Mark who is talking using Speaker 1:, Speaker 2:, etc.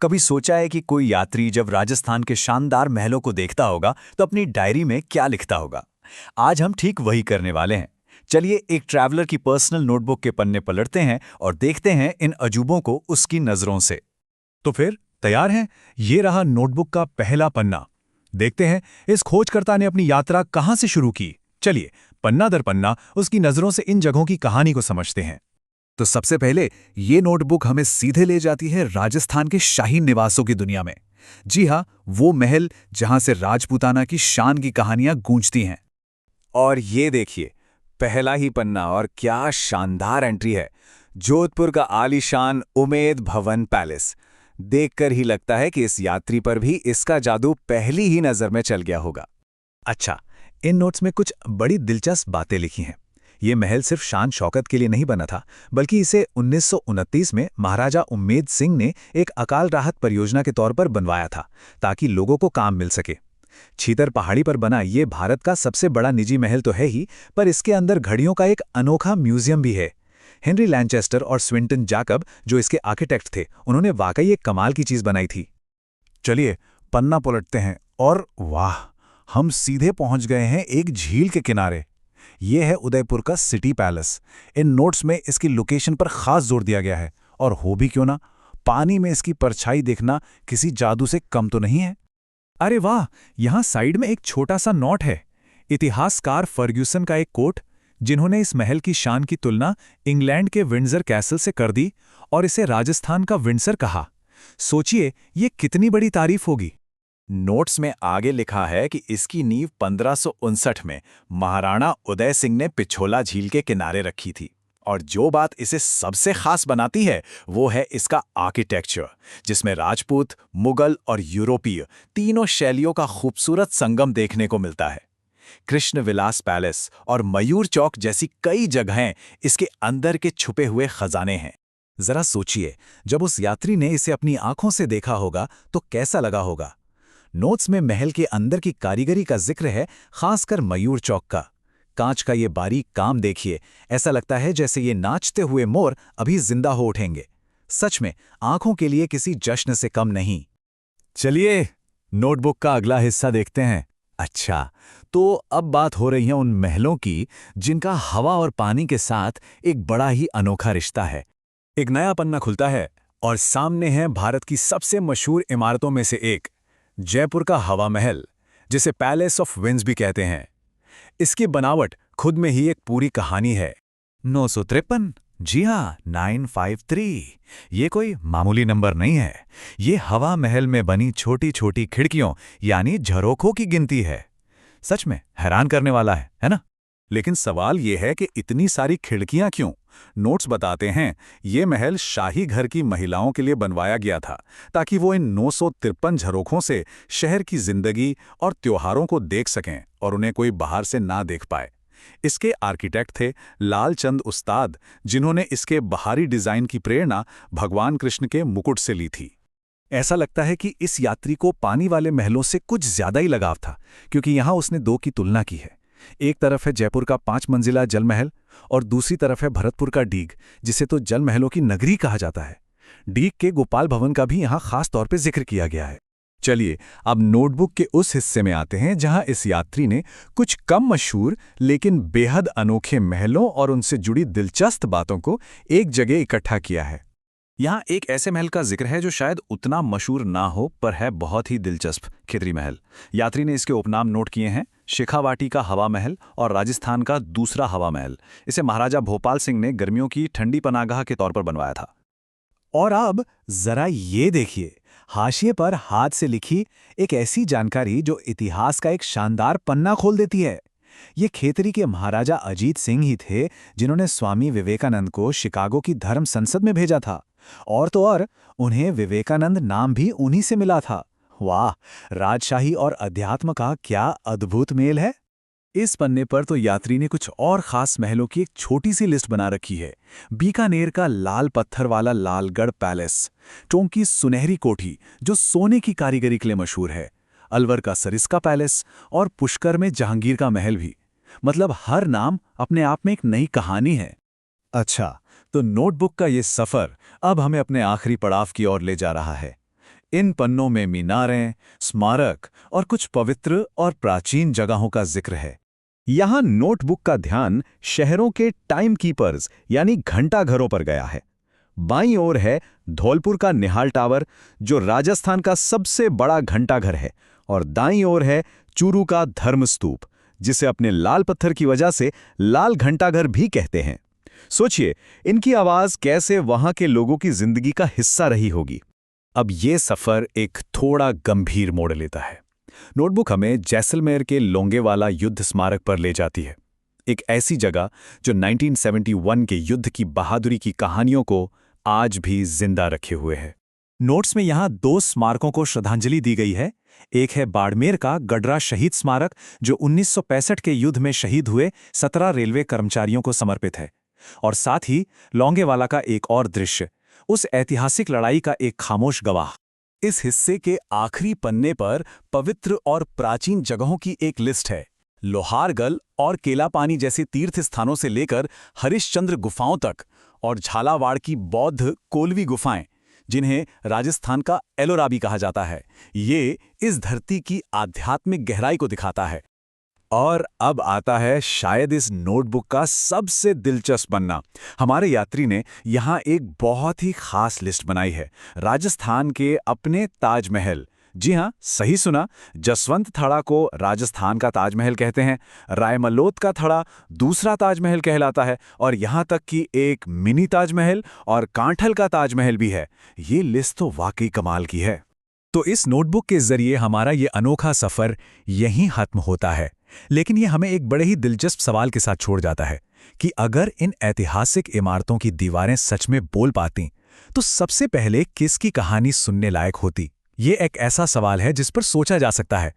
Speaker 1: कभी सोचा है कि कोई यात्री जब राजस्थान के शानदार महलों को देखता होगा तो अपनी डायरी में क्या लिखता होगा? आज हम ठीक वही करने वाले हैं। चलिए एक ट्रैवलर की पर्सनल नोटबुक के पन्ने पलटते हैं और देखते हैं इन अजूबों को उसकी नजरों से।
Speaker 2: तो फिर तैयार हैं? ये रहा नोटबुक का पहला पन्ना। देखते हैं इस खोजकर्ता ने अपनी यात्रा कहां से शुरू की। चलिए पन्ना दर पन्ना उसकी नजरों से इन जगहों की कहानी को समझते हैं।
Speaker 3: तो सबसे पहले ये नोटबुक हमें सीधे ले जाती है राजस्थान के शाही निवासों की दुनिया में। जी हाँ, वो महल जहां से राजपूताना की शान की कहानियां गूंजती हैं।
Speaker 1: और ये देखिए, पहला ही पन्ना और क्या शानदार एंट्री है। जोधपुर का आलीशान उमेद भवन पैलेस। देखकर ही लगता है कि इस यात्री पर भी इसका जादू पहली ही नजर में चल गया होगा।
Speaker 2: अच्छा, इन नोट्स में कुछ बड़ी दिलचस्प बातें लिखी हैं। ये महल सिर्फ शान शौकत के लिए नहीं बना था, बल्कि इसे 1929 में महाराजा उम्मेद सिंह ने एक अकाल राहत परियोजना के तौर पर बनवाया था, ताकि लोगों को काम मिल सके। छीतर पहाड़ी पर बना ये भारत का सबसे बड़ा निजी महल तो है ही, पर इसके अंदर घड़ियों का एक अनोखा म्यूजियम भी है। हेनरी लैनचेस्टर और स्विंटन जैकब, जो इसके आर्किटेक्ट थे, उन्होंने वाकई एक कमाल की चीज बनाई थी।
Speaker 3: चलिए पन्ना पलटते हैं और वाह, हम सीधे पहुंच गए हैं एक झील के किनारे। ये है उदयपुर का सिटी पैलेस। इन नोट्स में इसकी लोकेशन पर खास जोर दिया गया है, और हो भी क्यों ना, पानी में इसकी परछाई देखना किसी जादू से कम तो नहीं है।
Speaker 2: अरे वाह, यहाँ साइड में एक छोटा सा नोट है। इतिहासकार फर्ग्यूसन का एक कोट, जिन्होंने इस महल की शान की तुलना इंग्लैंड के विंडसर कैसल से कर दी और इसे राजस्थान का विंडसर कहा। सोचिए ये कितनी बड़ी तारीफ होगी।
Speaker 1: नोट्स में आगे लिखा है कि इसकी नींव 1559 में महाराणा उदय सिंह ने पिछोला झील के किनारे रखी थी। और जो बात इसे सबसे खास बनाती है वो है इसका आर्किटेक्चर, जिसमें राजपूत, मुगल और यूरोपीय तीनों शैलियों का खूबसूरत संगम देखने को मिलता है। कृष्ण विलास पैलेस और मयूर चौक जैसी कई जगहें इसके अंदर के छुपे हुए खजाने हैं।
Speaker 3: जरा सोचिए, जब उस यात्री ने इसे अपनी आंखों से देखा होगा तो कैसा लगा होगा। नोट्स में महल के अंदर की कारीगरी का जिक्र है, खासकर मयूर चौक का। कांच का ये बारीक काम देखिए, ऐसा लगता है जैसे ये नाचते हुए मोर अभी जिंदा हो उठेंगे। सच में आंखों के लिए किसी जश्न से कम नहीं।
Speaker 2: चलिए नोटबुक का अगला हिस्सा देखते हैं। अच्छा, तो अब बात हो रही है उन महलों की जिनका हवा और पानी के साथ एक बड़ा ही अनोखा रिश्ता है। एक नया पन्ना खुलता है और सामने है भारत की सबसे मशहूर इमारतों में से एक, जयपुर का हवा महल, जिसे पैलेस ऑफ विंड्स भी कहते हैं। इसकी बनावट खुद में ही एक पूरी कहानी है। 953, जी हाँ 953, ये कोई मामूली नंबर नहीं है। ये हवा महल में बनी छोटी छोटी खिड़कियों यानी झरोखों की गिनती है। सच में हैरान करने वाला है ना? लेकिन सवाल ये है कि इतनी सारी खिड़कियां क्यों? नोट्स बताते हैं ये महल शाही घर की महिलाओं के लिए बनवाया गया था, ताकि वो इन 953 झरोखों से शहर की जिंदगी और त्योहारों को देख सकें और उन्हें कोई बाहर से ना देख पाए। इसके आर्किटेक्ट थे लालचंद उस्ताद, जिन्होंने इसके बाहरी डिजाइन की प्रेरणा भगवान कृष्ण के मुकुट से ली थी। ऐसा लगता है कि इस यात्री को पानी वाले महलों से कुछ ज्यादा ही लगाव था, क्योंकि यहां उसने दो की तुलना की है। एक तरफ है जयपुर का 5 मंजिला जल महल और दूसरी तरफ है भरतपुर का डीग, जिसे तो जल महलों की नगरी कहा जाता है। डीग के गोपाल भवन का भी यहां खास तौर पे जिक्र किया गया है। चलिए अब नोटबुक के उस हिस्से में आते हैं जहां इस यात्री ने कुछ कम मशहूर लेकिन बेहद अनोखे महलों और उनसे जुड़ी दिलचस्प बातों को एक जगह इकट्ठा किया है। यहाँ एक ऐसे महल का जिक्र है जो शायद उतना मशहूर ना हो, पर है बहुत ही दिलचस्प, खिदरी महल। यात्री ने इसके उपनाम नोट किए हैं, शेखावाटी का हवा महल और राजस्थान का दूसरा हवा महल। इसे महाराजा भोपाल सिंह ने गर्मियों की ठंडी पनाहगाह के तौर पर बनवाया था। और अब जरा ये देखिए, हाशिए पर हाथ से लिखी एक ऐसी जानकारी जो इतिहास का एक शानदार पन्ना खोल देती है। ये खेतरी के महाराजा अजीत सिंह ही थे जिन्होंने स्वामी विवेकानंद को शिकागो की धर्म संसद में भेजा था। और तो और उन्हें विवेकानंद नाम भी उन्हीं से मिला था। वाह, राजशाही और अध्यात्म का क्या अद्भुत मेल है। इस पन्ने पर तो यात्री ने कुछ और खास महलों की एक छोटी सी लिस्ट बना रखी है। बीकानेर का लाल पत्थर वाला लालगढ़ पैलेस, टोंक की सुनहरी कोठी जो सोने की कारीगरी के लिए मशहूर है, अलवर का सरिस्का पैलेस और पुष्कर में जहांगीर का महल भी। मतलब हर नाम अपने आप में एक नई कहानी है। अच्छा, तो नोटबुक का ये सफर अब हमें अपने आखिरी पड़ाव की ओर ले जा रहा है।
Speaker 3: इन पन्नों में मीनारें, स्मारक और कुछ पवित्र और प्राचीन जगहों का जिक्र है। यहाँ नोटबुक का ध्यान शहरों के टाइम कीपर्स यानी घंटाघरों पर गया है। बाईं ओर है धौलपुर का निहाल टावर, जो राजस्थान का सबसे बड़ा घंटाघर है, और दाईं ओर है चूरू का धर्मस्तूप, जिसे अपने लाल पत्थर की वजह से लाल घंटाघर भी कहते हैं। सोचिए, इनकी आवाज कैसे वहां के लोगों की जिंदगी का हिस्सा रही होगी। अब ये सफर एक थोड़ा गंभीर मोड़ लेता है। नोटबुक हमें जैसलमेर के लोंगेवाला युद्ध स्मारक पर ले जाती है, एक ऐसी जगह जो 1971 के युद्ध की बहादुरी की कहानियों को आज भी जिंदा रखे हुए है।
Speaker 1: नोट्स में यहाँ 2 स्मारकों को श्रद्धांजलि दी गई है। एक है बाड़मेर का गडरा शहीद स्मारक, जो 1965 के युद्ध में शहीद हुए 17 रेलवे कर्मचारियों को समर्पित है, और साथ ही लोंगेवाला का एक और दृश्य, उस ऐतिहासिक लड़ाई का एक खामोश गवाह।
Speaker 3: इस हिस्से के आखिरी पन्ने पर पवित्र और प्राचीन जगहों की एक लिस्ट है। लोहारगल और केलापानी जैसे तीर्थ स्थानों से लेकर हरिश्चंद्र गुफाओं तक, और झालावाड़ की बौद्ध कोलवी गुफाएं, जिन्हें राजस्थान का एलोरा भी कहा जाता है, ये इस धरती की आध्यात्मिक गहराई को दिखाता है। और अब आता है शायद इस नोटबुक का सबसे दिलचस्प पन्ना। हमारे यात्री ने यहाँ एक बहुत ही खास लिस्ट बनाई है। राजस्थान के अपने ताजमहल, जी हाँ, सही सुना, जसवंत थड़ा को राजस्थान का ताजमहल कहते हैं, रायमलोत का थड़ा दूसरा ताजमहल कहलाता है, और यहाँ तक कि एक मिनी ताजमहल और कांठल का ताजमहल भी है। ये लिस्ट तो वाकई कमाल की है। तो इस नोटबुक के जरिए हमारा ये अनोखा सफर यहीं खत्म होता है, लेकिन ये हमें एक बड़े ही दिलचस्प सवाल के साथ छोड़ जाता है कि अगर इन ऐतिहासिक इमारतों की दीवारें सच में बोल पातीं, तो सबसे पहले किसकी कहानी सुनने लायक होती? ये एक ऐसा सवाल है जिस पर सोचा जा सकता है।